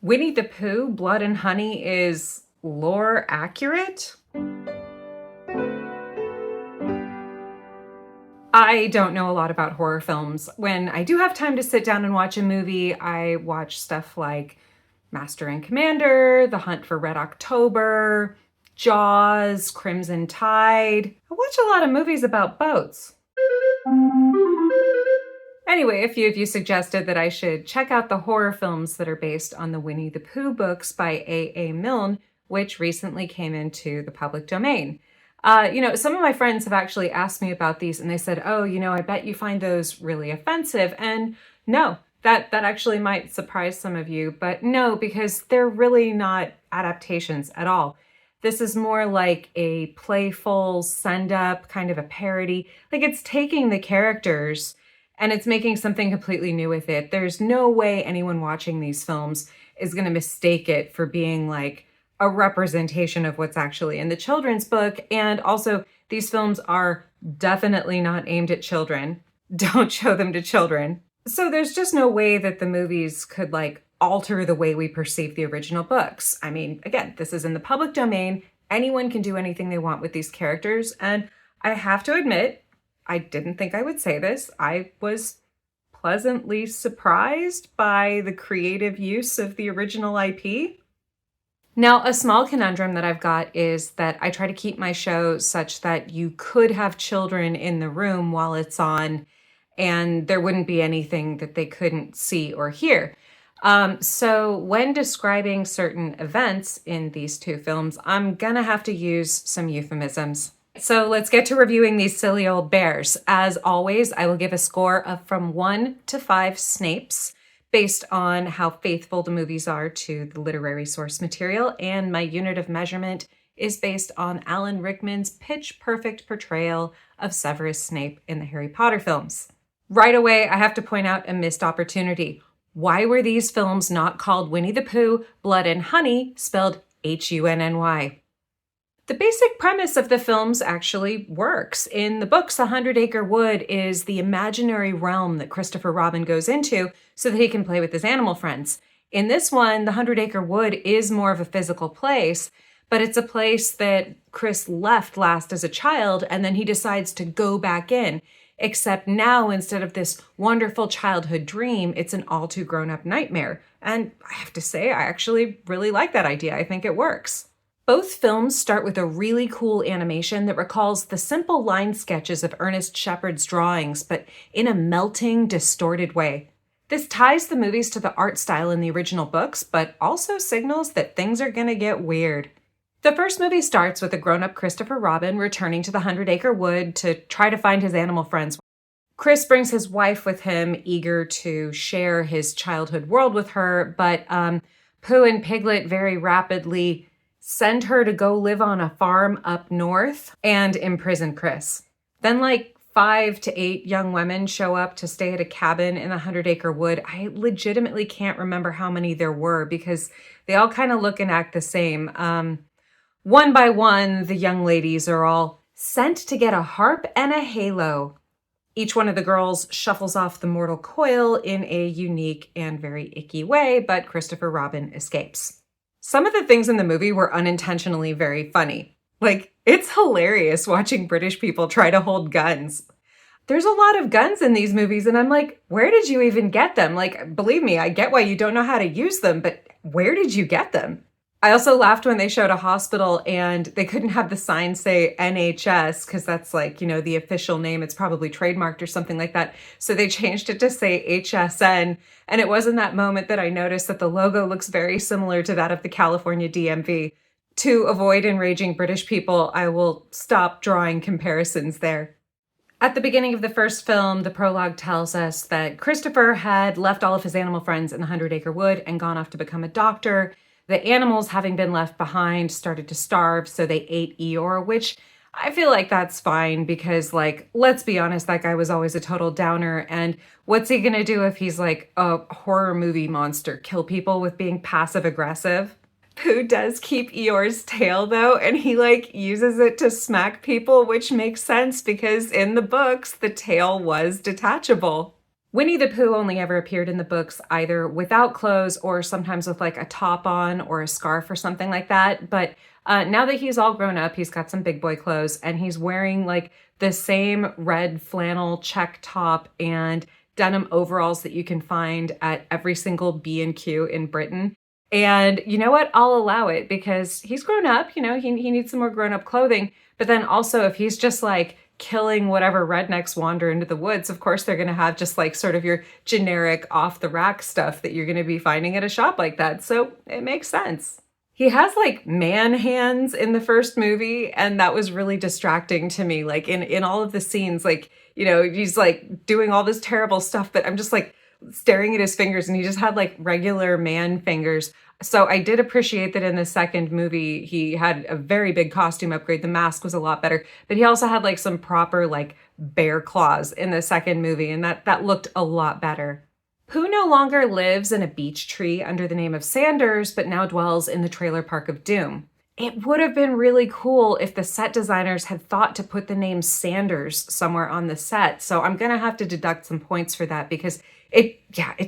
Winnie the Pooh, Blood and Honey is lore accurate? I don't know a lot about horror films. When I do have time to sit down and watch a movie, I watch stuff like Master and Commander, The Hunt for Red October, Jaws, Crimson Tide. I watch a lot of movies about boats. Anyway, a few of you suggested that I should check out the horror films that are based on the Winnie the Pooh books by A. Milne, which recently came into the public domain. Some of my friends have actually asked me about these and they said, oh, I bet you find those really offensive. And no, that actually might surprise some of you, but no, because they're really not adaptations at all. This is more like a playful send-up, kind of a parody. Like it's taking the characters and it's making something completely new with it. There's no way anyone watching these films is going to mistake it for being like a representation of what's actually in the children's book. And also, these films are definitely not aimed at children. Don't show them to children. So there's just no way that the movies could alter the way we perceive the original books. I mean, again, this is in the public domain. Anyone can do anything they want with these characters. And I have to admit, I didn't think I would say this. I was pleasantly surprised by the creative use of the original IP. Now, a small conundrum that I've got is that I try to keep my show such that you could have children in the room while it's on, and there wouldn't be anything that they couldn't see or hear. So when describing certain events in these two films, I'm gonna have to use some euphemisms. So let's get to reviewing these silly old bears. As always, I will give a score of from 1 to 5 Snapes based on how faithful the movies are to the literary source material, and my unit of measurement is based on Alan Rickman's pitch-perfect portrayal of Severus Snape in the Harry Potter films. Right away, I have to point out a missed opportunity. Why were these films not called Winnie the Pooh, Blood and Honey, spelled Hunny? The basic premise of the films actually works. In the books, 100 Acre Wood is the imaginary realm that Christopher Robin goes into so that he can play with his animal friends. In this one, the 100 Acre Wood is more of a physical place, but it's a place that Chris left last as a child, and then he decides to go back in. Except now, instead of this wonderful childhood dream, it's an all too grown-up nightmare. And I have to say, I actually really like that idea. I think it works. Both films start with a really cool animation that recalls the simple line sketches of Ernest Shepard's drawings, but in a melting, distorted way. This ties the movies to the art style in the original books, but also signals that things are gonna get weird. The first movie starts with a grown-up Christopher Robin returning to the 100 Acre Wood to try to find his animal friends. Chris brings his wife with him, eager to share his childhood world with her, but Pooh and Piglet very rapidly send her to go live on a farm up north and imprison Chris. Then 5 to 8 young women show up to stay at a cabin in the 100 Acre Wood. I legitimately can't remember how many there were because they all kind of look and act the same. One by one, the young ladies are all sent to get a harp and a halo. Each one of the girls shuffles off the mortal coil in a unique and very icky way, but Christopher Robin escapes. Some of the things in the movie were unintentionally very funny. It's hilarious watching British people try to hold guns. There's a lot of guns in these movies, and I'm like, where did you even get them? Believe me, I get why you don't know how to use them, but where did you get them? I also laughed when they showed a hospital and they couldn't have the sign say NHS because that's the official name. It's probably trademarked or something like that. So they changed it to say HSN. And it was in that moment that I noticed that the logo looks very similar to that of the California DMV. To avoid enraging British people, I will stop drawing comparisons there. At the beginning of the first film, the prologue tells us that Christopher had left all of his animal friends in the 100 Acre Wood and gone off to become a doctor. The animals, having been left behind, started to starve, so they ate Eeyore, which I feel like that's fine because, let's be honest, that guy was always a total downer, and what's he gonna do if he's a horror movie monster? Kill people with being passive-aggressive? Pooh does keep Eeyore's tail, though, and he, uses it to smack people, which makes sense because in the books, the tail was detachable. Winnie the Pooh only ever appeared in the books either without clothes or sometimes with like a top on or a scarf or something like that. But now that he's all grown up, he's got some big boy clothes and he's wearing like the same red flannel check top and denim overalls that you can find at every single B&Q in Britain. And you know what? I'll allow it because he's grown up, he needs some more grown up clothing. But then also, if he's just like killing whatever rednecks wander into the woods, of course, they're going to have just like sort of your generic off the rack stuff that you're going to be finding at a shop like that. So it makes sense. He has like man hands in the first movie, and that was really distracting to me. Like in all of the scenes, like, he's like doing all this terrible stuff, but I'm just like staring at his fingers and he just had like regular man fingers. So I did appreciate that in the second movie, he had a very big costume upgrade. The mask was a lot better, but he also had like some proper like bear claws in the second movie, and that looked a lot better. Pooh no longer lives in a beech tree under the name of Sanders, but now dwells in the trailer park of Doom. It would have been really cool if the set designers had thought to put the name Sanders somewhere on the set. So I'm going to have to deduct some points for that because it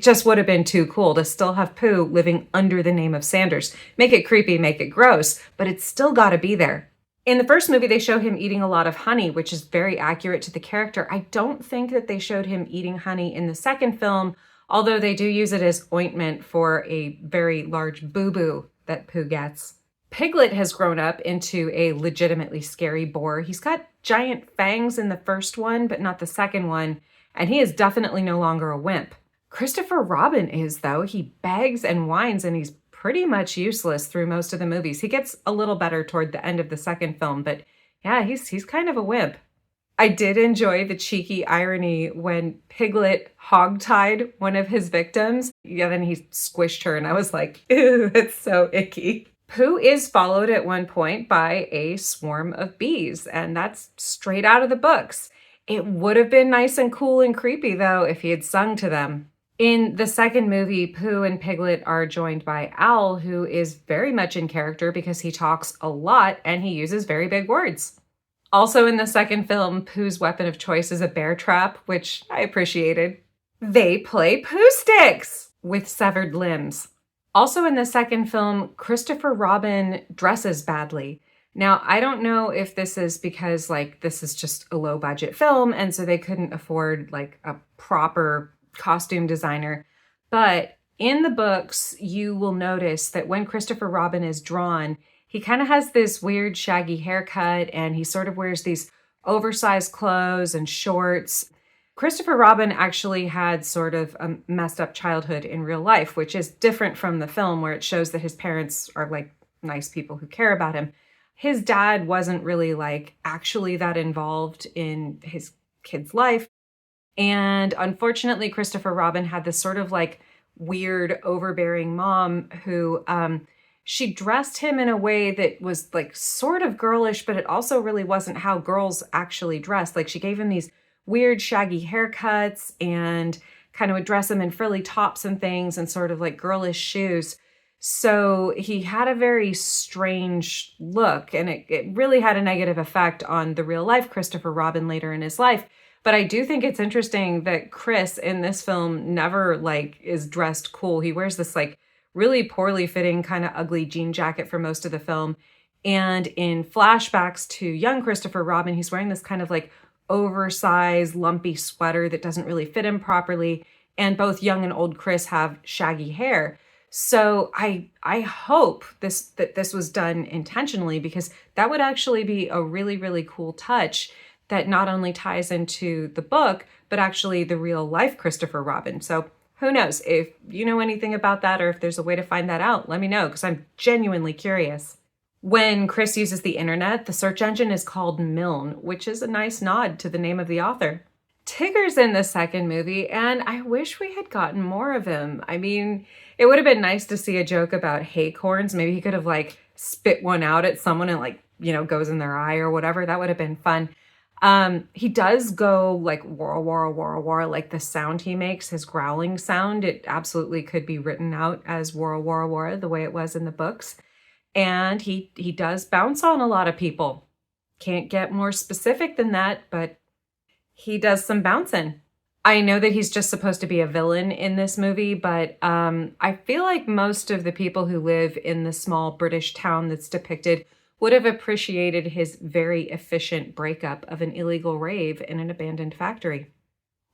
just would have been too cool to still have Pooh living under the name of Sanders. Make it creepy, make it gross, but it's still got to be there. In the first movie, they show him eating a lot of honey, which is very accurate to the character. I don't think that they showed him eating honey in the second film, although they do use it as ointment for a very large boo-boo that Pooh gets. Piglet has grown up into a legitimately scary boar. He's got giant fangs in the first one, but not the second one, and he is definitely no longer a wimp. Christopher Robin is, though. He begs and whines, and he's pretty much useless through most of the movies. He gets a little better toward the end of the second film, but yeah, he's kind of a wimp. I did enjoy the cheeky irony when Piglet hogtied one of his victims. Yeah, then he squished her, and I was like, ew, that's so icky. Pooh is followed at one point by a swarm of bees, and that's straight out of the books. It would have been nice and cool and creepy, though, if he had sung to them. In the second movie, Pooh and Piglet are joined by Owl, who is very much in character because he talks a lot and he uses very big words. Also in the second film, Pooh's weapon of choice is a bear trap, which I appreciated. They play Pooh sticks with severed limbs. Also in the second film, Christopher Robin dresses badly. Now, I don't know if this is because like this is just a low budget film and so they couldn't afford like a proper costume designer, but in the books, you will notice that when Christopher Robin is drawn, he kind of has this weird shaggy haircut and he sort of wears these oversized clothes and shorts. Christopher Robin actually had sort of a messed up childhood in real life, which is different from the film where it shows that his parents are like nice people who care about him. His dad wasn't really like actually that involved in his kid's life. And unfortunately, Christopher Robin had this sort of like weird overbearing mom who, she dressed him in a way that was like sort of girlish, but it also really wasn't how girls actually dressed. Like she gave him these weird shaggy haircuts and kind of would dress him in frilly tops and things and sort of like girlish shoes. So he had a very strange look and it really had a negative effect on the real life Christopher Robin later in his life. But I do think it's interesting that Chris in this film never like is dressed cool. He wears this like really poorly fitting kind of ugly jean jacket for most of the film. And in flashbacks to young Christopher Robin, he's wearing this kind of like oversized lumpy sweater that doesn't really fit him properly. And both young and old Chris have shaggy hair. So I hope that this was done intentionally because that would actually be a really, really cool touch that not only ties into the book, but actually the real life Christopher Robin. So who knows? If you know anything about that or if there's a way to find that out, let me know because I'm genuinely curious. When Chris uses the internet, the search engine is called Milne, which is a nice nod to the name of the author. Tigger's in the second movie, and I wish we had gotten more of him. I mean, it would have been nice to see a joke about acorns. Maybe he could have like spit one out at someone and like, goes in their eye or whatever. That would have been fun. He does go like wara wara wara wara, like the sound he makes, his growling sound. It absolutely could be written out as wara wara wara, the way it was in the books. And he does bounce on a lot of people. Can't get more specific than that, but he does some bouncing. I know that he's just supposed to be a villain in this movie, but I feel like most of the people who live in the small British town that's depicted would have appreciated his very efficient breakup of an illegal rave in an abandoned factory.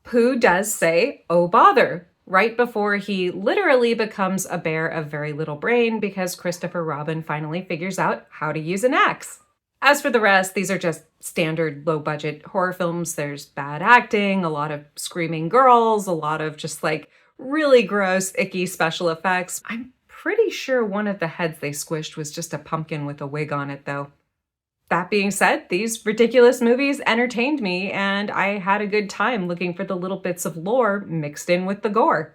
Pooh does say, "Oh bother," right before he literally becomes a bear of very little brain because Christopher Robin finally figures out how to use an axe. As for the rest, these are just standard low-budget horror films. There's bad acting, a lot of screaming girls, a lot of just like really gross, icky special effects. I'm pretty sure one of the heads they squished was just a pumpkin with a wig on it, though. That being said, these ridiculous movies entertained me, and I had a good time looking for the little bits of lore mixed in with the gore.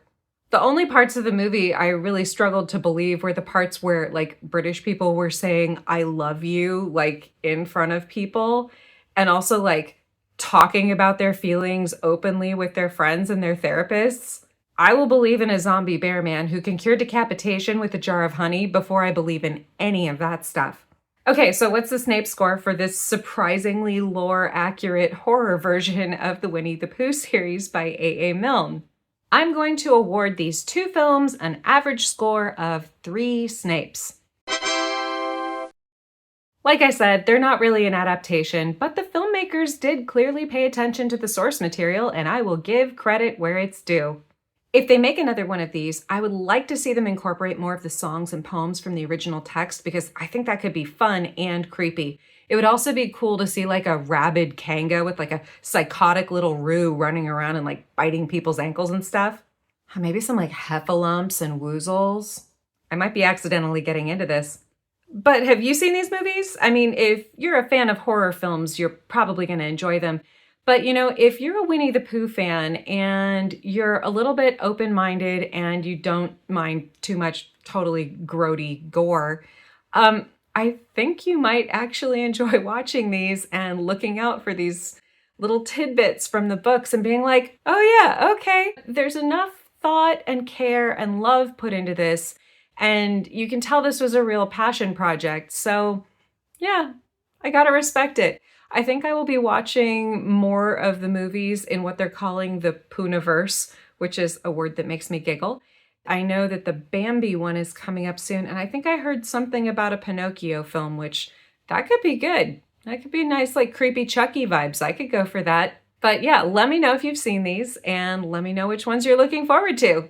The only parts of the movie I really struggled to believe were the parts where, like, British people were saying, "I love you," like, in front of people, and also, like, talking about their feelings openly with their friends and their therapists. I will believe in a zombie bear man who can cure decapitation with a jar of honey before I believe in any of that stuff. Okay, so what's the Snape score for this surprisingly lore-accurate horror version of the Winnie the Pooh series by A.A. Milne? I'm going to award these two films an average score of 3 Snapes. Like I said, they're not really an adaptation, but the filmmakers did clearly pay attention to the source material, and I will give credit where it's due. If they make another one of these, I would like to see them incorporate more of the songs and poems from the original text because I think that could be fun and creepy. It would also be cool to see like a rabid Kanga with like a psychotic little Roo running around and like biting people's ankles and stuff. Maybe some like heffalumps and woozles. I might be accidentally getting into this. But have you seen these movies? I mean, if you're a fan of horror films, you're probably going to enjoy them. But, you know, if you're a Winnie the Pooh fan and you're a little bit open-minded and you don't mind too much totally grody gore, I think you might actually enjoy watching these and looking out for these little tidbits from the books and being like, oh yeah, okay, there's enough thought and care and love put into this, and you can tell this was a real passion project. So yeah, I gotta respect it. I think I will be watching more of the movies in what they're calling the Pooniverse, which is a word that makes me giggle. I know that the Bambi one is coming up soon, and I think I heard something about a Pinocchio film, which that could be good. That could be nice, like creepy Chucky vibes. I could go for that. But yeah, let me know if you've seen these, and let me know which ones you're looking forward to.